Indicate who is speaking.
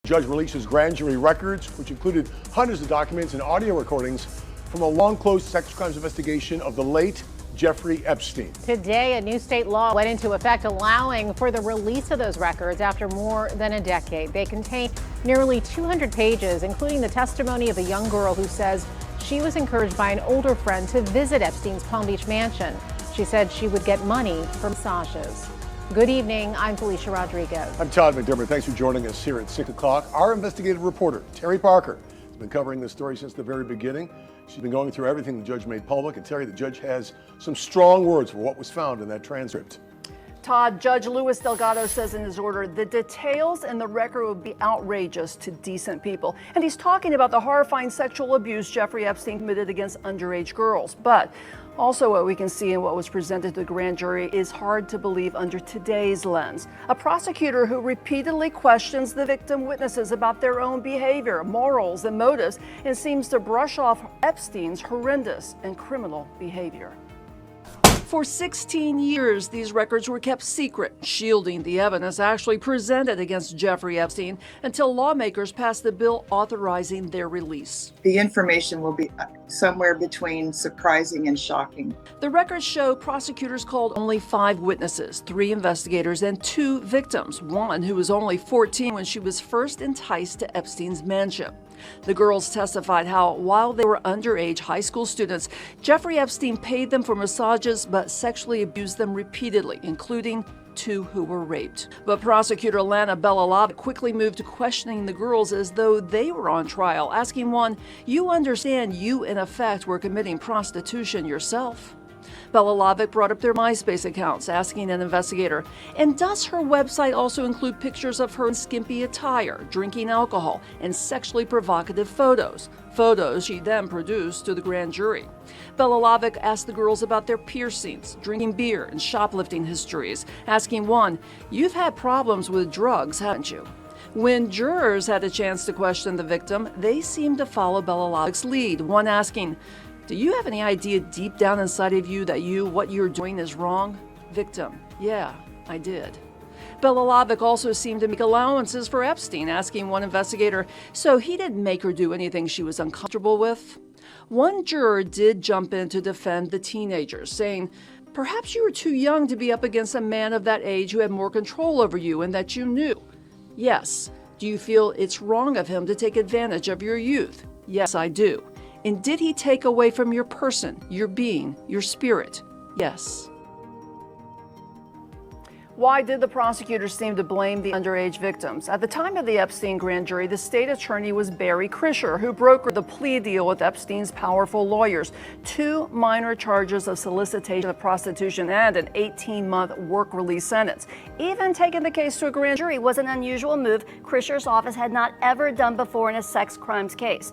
Speaker 1: Judge releases grand jury records, which included hundreds of documents and audio recordings from a long-closed sex crimes investigation of the late Jeffrey Epstein.
Speaker 2: Today, a new state law went into effect allowing for the release of those records after more than a decade. They contain nearly 200 pages, including the testimony of a young girl who says she was encouraged by an older friend to visit Epstein's Palm Beach mansion. She said she would get money for massages. Good evening. I'm Felicia Rodriguez.
Speaker 1: I'm Todd McDermott. Thanks for joining us here at 6 o'clock. Our investigative reporter, Terry Parker, has been covering this story since the very beginning. She's been going through everything the judge made public. And Terry, the judge has some strong words for what was found in that transcript.
Speaker 3: Todd, Judge Luis Delgado says in his order, the details in the record would be outrageous to decent people. And he's talking about the horrifying sexual abuse Jeffrey Epstein committed against underage girls. But also what we can see in what was presented to the grand jury is hard to believe under today's lens. A prosecutor who repeatedly questions the victim witnesses about their own behavior, morals, and motives, and seems to brush off Epstein's horrendous and criminal behavior. For 16 years, these records were kept secret, shielding the evidence actually presented against Jeffrey Epstein until lawmakers passed the bill authorizing their release.
Speaker 4: The information will be somewhere between surprising and shocking.
Speaker 3: The records show prosecutors called only 5 witnesses, 3 investigators and 2 victims, one who was only 14 when she was first enticed to Epstein's mansion. The girls testified how, while they were underage high school students, Jeffrey Epstein paid them for massages but sexually abused them repeatedly, including 2 who were raped. But prosecutor Lana Bellalava quickly moved to questioning the girls as though they were on trial, asking one, "You understand you, in effect, were committing prostitution yourself?" Bellalava brought up their MySpace accounts, asking an investigator, and does her website also include pictures of her in skimpy attire, drinking alcohol, and sexually provocative photos? Photos she then produced to the grand jury. Bellalava asked the girls about their piercings, drinking beer, and shoplifting histories, asking one, "You've had problems with drugs, haven't you?" When jurors had a chance to question the victim, they seemed to follow Bellalava's lead, one asking, "Do you have any idea deep down inside of you that what you're doing is wrong?" Victim, "Yeah, I did." Bellalava also seemed to make allowances for Epstein, asking one investigator, "So he didn't make her do anything she was uncomfortable with?" One juror did jump in to defend the teenagers, saying, "Perhaps you were too young to be up against a man of that age who had more control over you and that you knew." "Yes." "Do you feel it's wrong of him to take advantage of your youth?" "Yes, I do." "And did he take away from your person, your being, your spirit?" "Yes." Why did the prosecutors seem to blame the underage victims? At the time of the Epstein grand jury, the state attorney was Barry Krischer, who brokered the plea deal with Epstein's powerful lawyers. 2 minor charges of solicitation of prostitution and an 18-month work release sentence. Even taking the case to a grand jury was an unusual move Krischer's office had not ever done before in a sex crimes case.